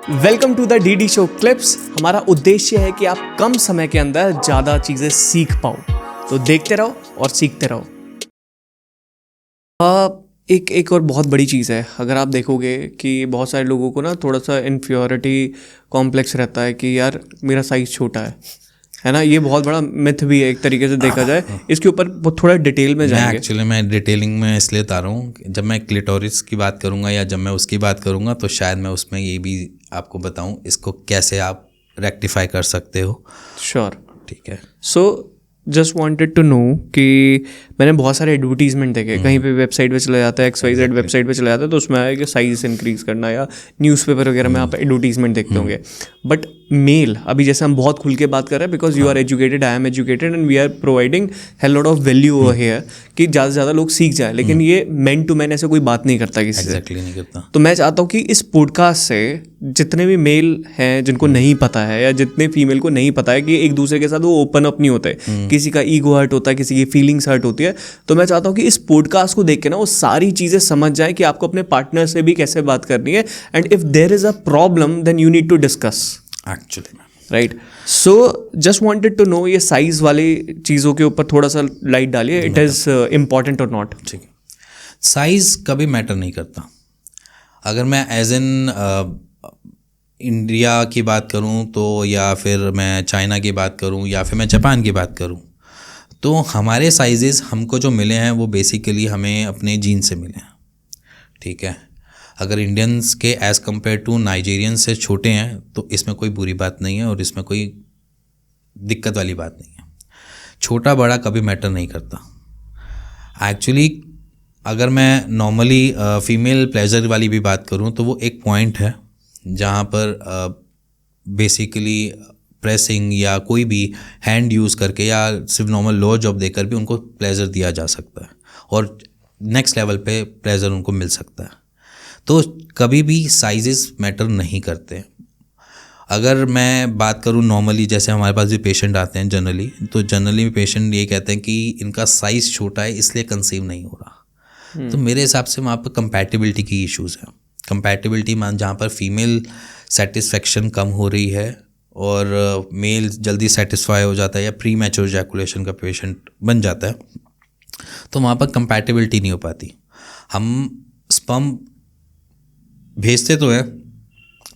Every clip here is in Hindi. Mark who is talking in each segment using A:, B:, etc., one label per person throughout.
A: Welcome to the DD show clips. हमारा उद्देश्य है कि आप कम समय के अंदर ज़्यादा चीज़ें सीख पाओ, तो देखते रहो और सीखते रहो। एक और बहुत बड़ी चीज़ है, अगर आप देखोगे कि बहुत सारे लोगों को ना थोड़ा सा इन्फीरियरिटी कॉम्प्लेक्स रहता है कि यार मेरा साइज़ छोटा है ना। ये बहुत बड़ा मिथ भी है एक तरीके से देखा जाए। इसके ऊपर थोड़ा डिटेल में जाएंगे।
B: एक्चुअली मैं डिटेलिंग में इसलिए बता रहा हूँ, जब मैं क्लिटोरिस की बात करूँगा या जब मैं उसकी बात करूँगा तो शायद मैं उसमें ये भी आपको बताऊँ इसको कैसे आप रेक्टिफाई कर सकते हो।
A: श्योर,
B: ठीक है।
A: So just wanted to know कि मैंने बहुत सारे एडवर्टीजमेंट देखे, कहीं पे वेबसाइट पे चला जाता है, XYZ वेबसाइट पे चला जाता है, तो उसमें आया कि साइज इंक्रीज करना, या न्यूज़पेपर वगैरह में आप एडवर्टीजमेंट देखते होंगे। बट मेल, अभी जैसे हम बहुत खुल के बात कर रहे हैं because you are educated, I am educated and we are providing hell lot of value over here कि ज़्यादा से ज़्यादा लोग सीख जाए, लेकिन ये मैन टू मैन ऐसे कोई बात नहीं करता किसी से।
B: एग्जैक्टली नहीं करता।
A: तो मैं चाहता हूँ कि इस पॉडकास्ट से जितने भी मेल हैं जिनको नहीं पता है, या जितने फीमेल को नहीं पता है कि एक दूसरे के साथ वो ओपन अप नहीं होते, किसी का ईगो हर्ट होता है, किसी की फीलिंग्स हर्ट होती है, तो मैं चाहता हूँ कि इस पॉडकास्ट को देख के ना वो सारी चीज़ें समझ जाए कि आपको अपने पार्टनर से भी कैसे बात करनी है, and if there is a problem then you need to discuss
B: actually
A: right. So just wanted to know ये साइज वाली चीज़ों के ऊपर थोड़ा सा लाइट डालिए, इट इज़ इम्पॉर्टेंट और नॉट।
B: ठीक है। साइज़ कभी मैटर नहीं करता। अगर मैं एज एन इंडिया की बात करूं तो, या फिर मैं चाइना की बात करूं, या फिर मैं जापान की बात करूं, तो हमारे साइजेस हमको जो मिले हैं वो बेसिकली हमें अपने जीन से मिले हैं। ठीक है। अगर इंडियंस के एज़ कम्पेयर टू नाइजीरियन से छोटे हैं तो इसमें कोई बुरी बात नहीं है और इसमें कोई दिक्कत वाली बात नहीं है। छोटा बड़ा कभी मैटर नहीं करता। एक्चुअली अगर मैं नॉर्मली फीमेल प्लेजर वाली भी बात करूं तो वो एक पॉइंट है जहां पर बेसिकली प्रेसिंग या कोई भी हैंड यूज़ करके या सिर्फ नॉर्मल लो जॉब देकर भी उनको प्लेजर दिया जा सकता है और नेक्स्ट लेवल पे प्लेजर उनको मिल सकता है। तो कभी भी साइजेस मैटर नहीं करते। अगर मैं बात करूं नॉर्मली, जैसे हमारे पास भी पेशेंट आते हैं जनरली, तो जनरली पेशेंट ये कहते हैं कि इनका साइज़ छोटा है इसलिए कंसीव नहीं हो रहा। तो मेरे हिसाब से वहाँ पर कंपैटिबिलिटी की इश्यूज़ हैं। कंपैटिबिलिटी मान जहाँ पर फीमेल सेटिस्फेक्शन कम हो रही है और मेल जल्दी सेटिस्फाई हो जाता है या प्री मैच्योर इजैकुलेशन का पेशेंट बन जाता है, तो वहाँ पर कंपैटिबिलिटी नहीं हो पाती। हम स्पर्म भेजते तो हैं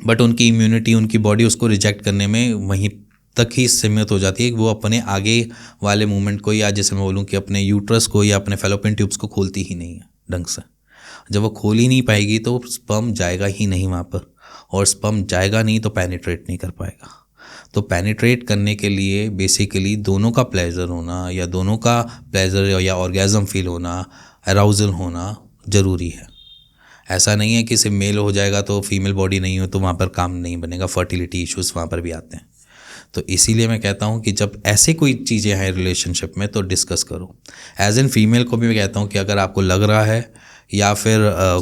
B: बट उनकी इम्यूनिटी, उनकी बॉडी उसको रिजेक्ट करने में वहीं तक ही सीमित हो जाती है कि वो अपने आगे वाले मूवमेंट को, या जैसे मैं बोलूँ कि अपने यूट्रस को या अपने फैलोपियन ट्यूब्स को खोलती ही नहीं है ढंग से। जब वो खोल ही नहीं पाएगी तो स्पर्म जाएगा ही नहीं वहाँ पर, और स्पर्म जाएगा नहीं तो पेनिट्रेट नहीं कर पाएगा। तो पेनिट्रेट करने के लिए बेसिकली दोनों का प्लेजर होना, या दोनों का प्लेजर या ऑर्गेज़म फील होना, अराउजल होना ज़रूरी है। ऐसा नहीं है कि सिर्फ मेल हो जाएगा तो फीमेल बॉडी नहीं हो तो वहाँ पर काम नहीं बनेगा। फर्टिलिटी इश्यूज़ वहाँ पर भी आते हैं। तो इसीलिए मैं कहता हूँ कि जब ऐसे कोई चीज़ें हैं रिलेशनशिप में तो डिस्कस करो। एज एन फीमेल को भी मैं कहता हूँ कि अगर आपको लग रहा है या फिर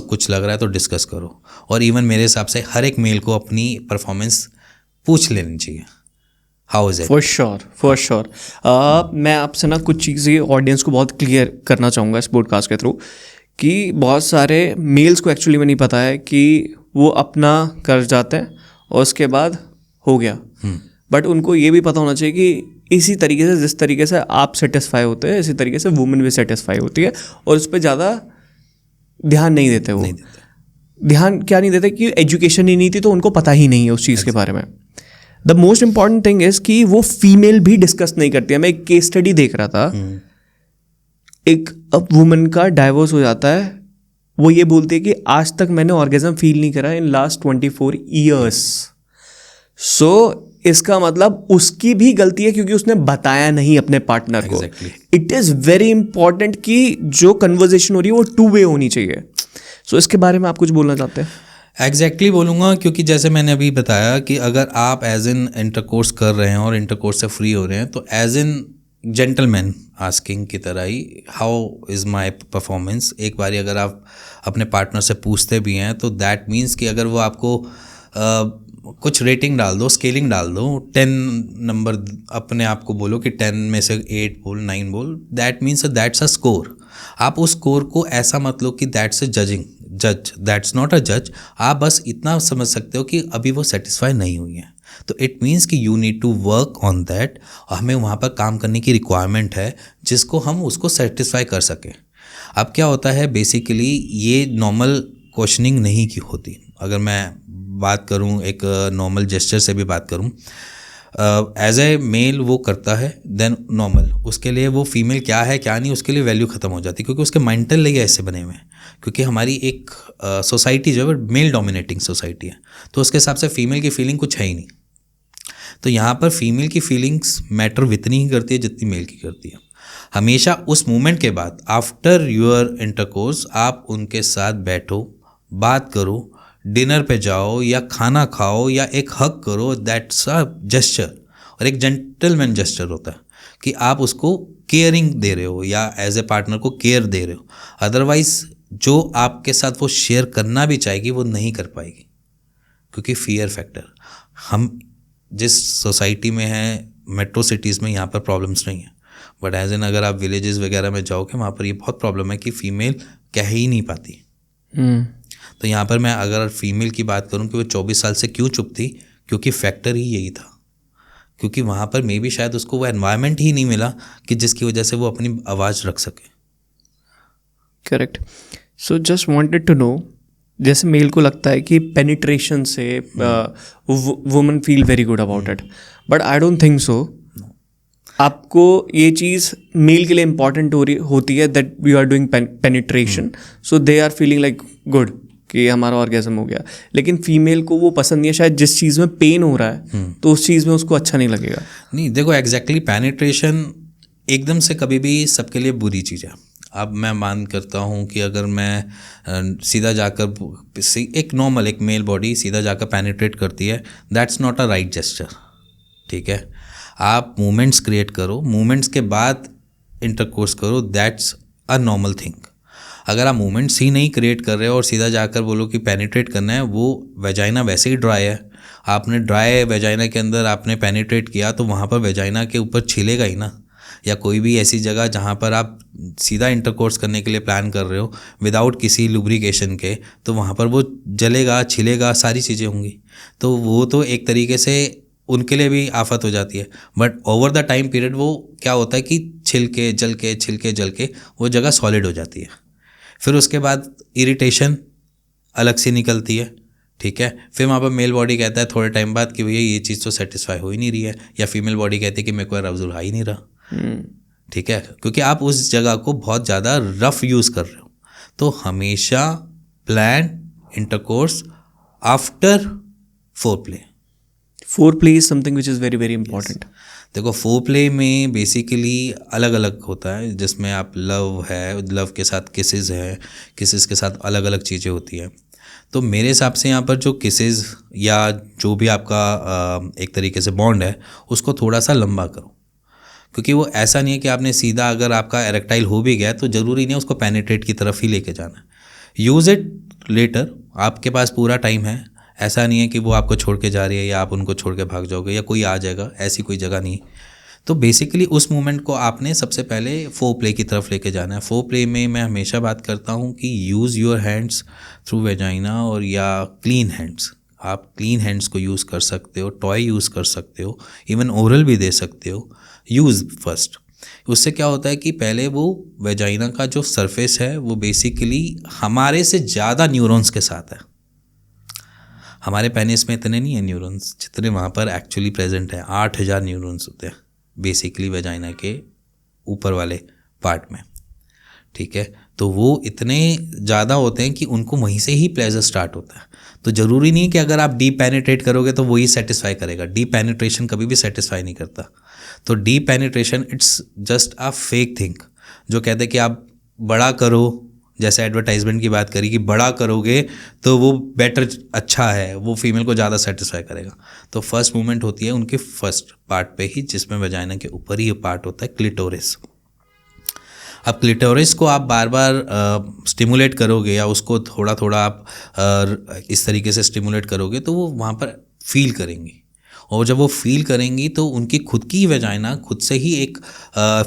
B: कुछ लग रहा है तो डिस्कस करो। और इवन मेरे हिसाब से हर एक मेल को अपनी परफॉर्मेंस पूछ लेनी चाहिए, how is it.
A: For sure मैं आपसे ना कुछ चीज़ें ऑडियंस को बहुत क्लियर करना चाहूँगा इस पॉडकास्ट के थ्रू, कि बहुत सारे मेल्स को एक्चुअली में नहीं पता है कि वो अपना कर जाते हैं और उसके बाद हो गया। बट उनको ये भी पता होना चाहिए कि इसी तरीके से, जिस तरीके से आप सेटिस्फाई होते हैं, इसी तरीके से वुमेन भी सेटिस्फाई होती है, और उस पर ज़्यादा ध्यान नहीं देते। वो ध्यान क्या नहीं देते कि एजुकेशन ही नहीं थी तो उनको पता ही नहीं है उस चीज़ के बारे में। The most important thing is कि वो फीमेल भी डिस्कस नहीं करती है। मैं एक केस स्टडी देख रहा था, एक वुमन का डाइवोर्स हो जाता है, वो ये बोलती है कि आज तक मैंने ऑर्गेज़म फील नहीं करा इन लास्ट 24 ईयर्स। सो इसका मतलब उसकी भी गलती है क्योंकि उसने बताया नहीं अपने पार्टनर को। इट इज़ वेरी इंपॉर्टेंट कि जो कन्वर्जेशन हो रही है वो 2 वे होनी चाहिए। सो इसके बारे में आप कुछ बोलना चाहते हैं?
B: एग्जैक्टली बोलूँगा, क्योंकि जैसे मैंने अभी बताया कि अगर आप एज एन इंटरकोर्स कर रहे हैं और इंटरकोर्स से फ्री हो रहे हैं तो एज एन जेंटलमैन आस्किंग की तरह ही हाउ इज़ माई परफॉर्मेंस, एक बारी अगर आप अपने पार्टनर से पूछते भी हैं तो दैट मीन्स कि अगर वो आपको कुछ रेटिंग डाल दो, स्केलिंग डाल दो, 10 नंबर अपने आप को बोलो कि 10 में से 8 बोल, 9 बोल, that means that's a score. आप उस स्कोर को ऐसा मत लो कि दैट्स अ जज, दैट्स नॉट अ जज। आप बस इतना समझ सकते हो कि अभी वो सेटिस्फाई नहीं हुई है, तो इट मीन्स कि you need to work on that. हमें वहाँ पर काम करने की रिक्वायरमेंट है जिसको हम उसको सेटिस्फाई कर सकें। अब क्या होता है बेसिकली, ये नॉर्मल क्वेश्चनिंग नहीं की होती। अगर मैं बात करूँ, एक नॉर्मल जेस्चर से भी बात करूँ, एज ए मेल वो करता है, देन नॉर्मल उसके लिए वो फीमेल क्या है क्या नहीं उसके लिए वैल्यू ख़त्म हो जाती है, क्योंकि उसके मेंटल लिए ऐसे बने हुए हैं। क्योंकि हमारी एक सोसाइटी जो है मेल डोमिनेटिंग सोसाइटी है, तो उसके हिसाब से फीमेल की फीलिंग कुछ है ही नहीं। तो यहाँ पर फीमेल की फीलिंग्स मैटर इतनी ही करती है जितनी मेल की करती है। हमेशा उस मोमेंट के बाद, आफ्टर योर इंटरकोर्स, आप उनके साथ बैठो, बात करो, डिनर पे जाओ या खाना खाओ या एक हग करो। दैट्स अ जेस्चर, और एक जेंटलमैन जेस्चर होता है कि आप उसको केयरिंग दे रहे हो या एज ए पार्टनर को केयर दे रहे हो। अदरवाइज जो आपके साथ वो शेयर करना भी चाहेगी वो नहीं कर पाएगी, क्योंकि फियर फैक्टर। हम जिस सोसाइटी में हैं, मेट्रो सिटीज़ में, यहाँ पर प्रॉब्लम्स नहीं है, बट एज एन अगर आप विलेजेस वगैरह में जाओगे वहाँ पर ये बहुत प्रॉब्लम है कि फ़ीमेल कह ही नहीं पाती। तो यहाँ पर मैं अगर फीमेल की बात करूँ कि वो 24 साल से क्यों चुप थी, क्योंकि फैक्टर ही यही था, क्योंकि वहाँ पर मे बी शायद उसको वो एनवायरनमेंट ही नहीं मिला कि जिसकी वजह से वो अपनी आवाज़ रख सके।
A: Correct. So just wanted to know, जैसे मेल को लगता है कि पेनिट्रेशन से woman feel very good about it, but I don't think so. आपको ये चीज़ मेल के लिए इम्पॉर्टेंट होती है that we are doing penetration, so they are feeling like good कि हमारा ऑर्गेज़म हो गया। लेकिन फीमेल को वो पसंद नहीं है, शायद जिस चीज़ में पेन हो रहा है तो उस चीज़ में उसको अच्छा नहीं लगेगा।
B: नहीं, देखो एग्जैक्टली पेनिट्रेशन एकदम से कभी भी सबके लिए बुरी चीज़ है। अब मैं मान करता हूँ कि अगर मैं सीधा जाकर एक नॉर्मल एक मेल बॉडी सीधा जाकर पेनिट्रेट करती है, that's not a right gesture. ठीक है, आप मूवमेंट्स क्रिएट करो, मूवमेंट्स के बाद इंटरकोर्स करो, दैट्स अ नॉर्मल थिंग। अगर आप मूवमेंट्स ही नहीं क्रिएट कर रहे हो और सीधा जाकर बोलो कि पेनिट्रेट करना है, वो वेजाइना वैसे ही ड्राई है, आपने ड्राई वेजाइना के अंदर आपने पेनिट्रेट किया तो वहाँ पर वेजाइना के ऊपर छिलेगा ही ना। या कोई भी ऐसी जगह जहाँ पर आप सीधा इंटरकोर्स करने के लिए प्लान कर रहे हो विदाउट किसी लुब्रिकेशन के, तो वहाँ पर वो जलेगा, छिलेगा, सारी चीज़ें होंगी। तो वो तो एक तरीके से उनके लिए भी आफत हो जाती है। But over the time period वो क्या होता है कि छिलके जल के वो जगह सॉलिड हो जाती है। फिर उसके बाद इरिटेशन अलग से निकलती है। ठीक है, फिर वहाँ पर मेल बॉडी कहता है थोड़े टाइम बाद कि भैया ये चीज़ तो सेटिस्फाई हो ही नहीं रही है, या फीमेल बॉडी कहती है कि मेरे को अराउज़ल आ ही नहीं रहा। ठीक है, क्योंकि आप उस जगह को बहुत ज़्यादा रफ यूज़ कर रहे हो। तो हमेशा plan intercourse after foreplay.
A: Foreplay is something which is very very important.
B: देखो फोरप्ले में बेसिकली अलग अलग होता है, जिसमें आप लव है, लव के साथ किसेस है, किसेस के साथ अलग अलग चीज़ें होती हैं। तो मेरे हिसाब से यहाँ पर जो किसेस या जो भी आपका एक तरीके से बॉन्ड है उसको थोड़ा सा लंबा करो, क्योंकि वो ऐसा नहीं है कि आपने सीधा अगर आपका एरेक्टाइल हो भी गया तो ज़रूरी नहीं है उसको पेनिट्रेट की तरफ ही लेके जाना। यूज़ इट लेटर, आपके पास पूरा टाइम है। ऐसा नहीं है कि वो आपको छोड़ के जा रही है या आप उनको छोड़ के भाग जाओगे या कोई आ जाएगा, ऐसी कोई जगह नहीं। तो बेसिकली उस मोमेंट को आपने सबसे पहले फोरप्ले की तरफ लेके जाना है। फोरप्ले में मैं हमेशा बात करता हूँ कि use your hands through vagina, और या क्लीन हैंड्स। आप क्लीन हैंड्स को यूज़ कर सकते हो, टॉय यूज़ कर सकते हो, इवन ओरल भी दे सकते हो। Use first. उससे क्या होता है कि पहले वो वेजाइना का जो सरफेस है वो बेसिकली हमारे से ज़्यादा न्यूरॉन्स के साथ है। हमारे पेनिस में इतने नहीं है न्यूरॉन्स जितने वहाँ पर एक्चुअली प्रेजेंट है। 8000 न्यूरॉन्स होते हैं बेसिकली वेजाइना के ऊपर वाले पार्ट में। ठीक है, तो वो इतने ज़्यादा होते हैं कि उनको वहीं से ही प्लेजर स्टार्ट होता है। तो ज़रूरी नहीं कि अगर आप डीप पेनिट्रेट करोगे तो वही सेटिस्फाई करेगा। डीप पेनिट्रेशन कभी भी सेटिस्फाई नहीं करता। तो deep penetration it's just a fake thing, जो कहते हैं कि आप बड़ा करो, जैसे एडवर्टाइजमेंट की बात करी कि बड़ा करोगे तो वो बेटर अच्छा है, वो फीमेल को ज़्यादा सेटिस्फाई करेगा। तो फर्स्ट मूवमेंट होती है उनके फर्स्ट पार्ट पे ही, जिसमें वेजाइना के ऊपर ही ये पार्ट होता है क्लिटोरिस। अब क्लिटोरिस को आप बार बार स्टिमुलेट करोगे या उसको थोड़ा थोड़ा आप इस तरीके से स्टिमुलेट करोगे तो वो वहाँ पर फील करेंगी। और जब वो फील करेंगी तो उनकी खुद की वेजाइना खुद से ही एक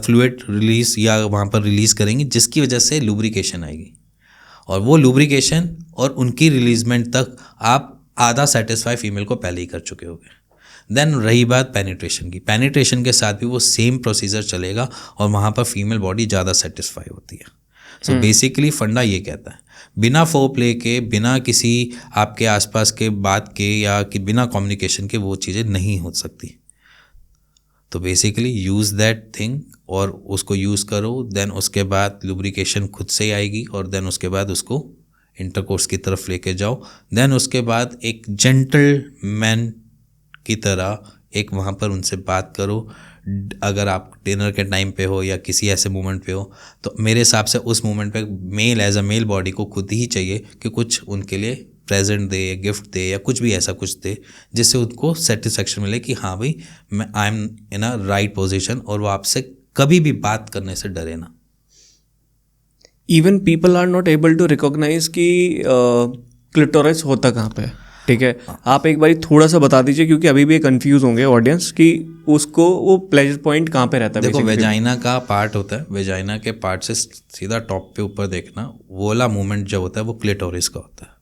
B: फ्लूइड रिलीज या वहाँ पर रिलीज़ करेंगी, जिसकी वजह से लुब्रिकेशन आएगी। और वो लुब्रिकेशन और उनकी रिलीजमेंट तक आप आधा सेटिस्फाई फीमेल को पहले ही कर चुके होगे। देन रही बात पेनिट्रेशन की, पेनिट्रेशन के साथ भी वो सेम प्रोसीजर चलेगा और वहाँ पर फीमेल बॉडी ज़्यादा सेटिस्फाई होती है। सो बेसिकली फंडा ये कहता है, बिना फोरप्ले के, बिना किसी आपके आसपास के बात के या कि बिना कम्युनिकेशन के वो चीज़ें नहीं हो सकती। तो बेसिकली यूज़ दैट थिंग और उसको यूज़ करो, देन उसके बाद लुब्रिकेशन खुद से ही आएगी और देन उसके बाद उसको इंटरकोर्स की तरफ लेके जाओ। देन उसके बाद एक जेंटल मैन की तरह एक वहाँ पर उनसे बात करो। अगर आप डिनर के टाइम पे हो या किसी ऐसे मोमेंट पे हो, तो मेरे हिसाब से उस मोमेंट पे male as a male body को खुद ही चाहिए कि कुछ उनके लिए प्रेजेंट दे, गिफ्ट दे या कुछ भी ऐसा कुछ दे जिससे उनको सेटिस्फेक्शन मिले कि हाँ भाई मैं I am in a right position, और वो आपसे कभी भी बात करने से डरे ना।
A: Even people are not able to recognise कि क्लिटोरिस होता कहाँ पे है। ठीक है, आप एक बार थोड़ा सा बता दीजिए, क्योंकि अभी भी कंफ्यूज होंगे ऑडियंस कि उसको वो प्लेजर पॉइंट कहाँ पे रहता है।
B: देखो, वेजाइना का पार्ट होता है, वेजाइना के पार्ट से सीधा टॉप पे ऊपर देखना, वो वाला मूवमेंट जो होता है वो क्लिटोरिस का होता है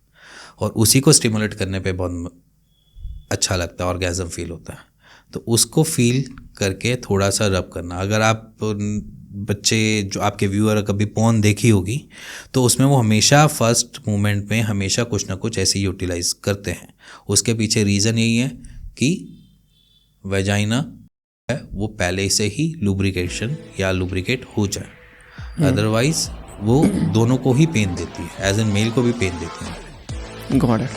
B: और उसी को स्टिमुलेट करने पे बहुत अच्छा लगता है, ऑर्गेज़म फील होता है। तो उसको फील करके थोड़ा सा रब करना। अगर आप बच्चे जो आपके व्यूअर कभी पॉर्न देखी होगी तो उसमें वो हमेशा फर्स्ट मोमेंट में हमेशा कुछ ना कुछ ऐसे यूटिलाइज करते हैं। उसके पीछे रीज़न यही है कि वेजाइना है वो पहले से ही लुब्रिकेशन या लुब्रिकेट हो जाए, अदरवाइज वो दोनों को ही पेन देती है, एज एन मेल को भी पेन देती है।
A: Got it.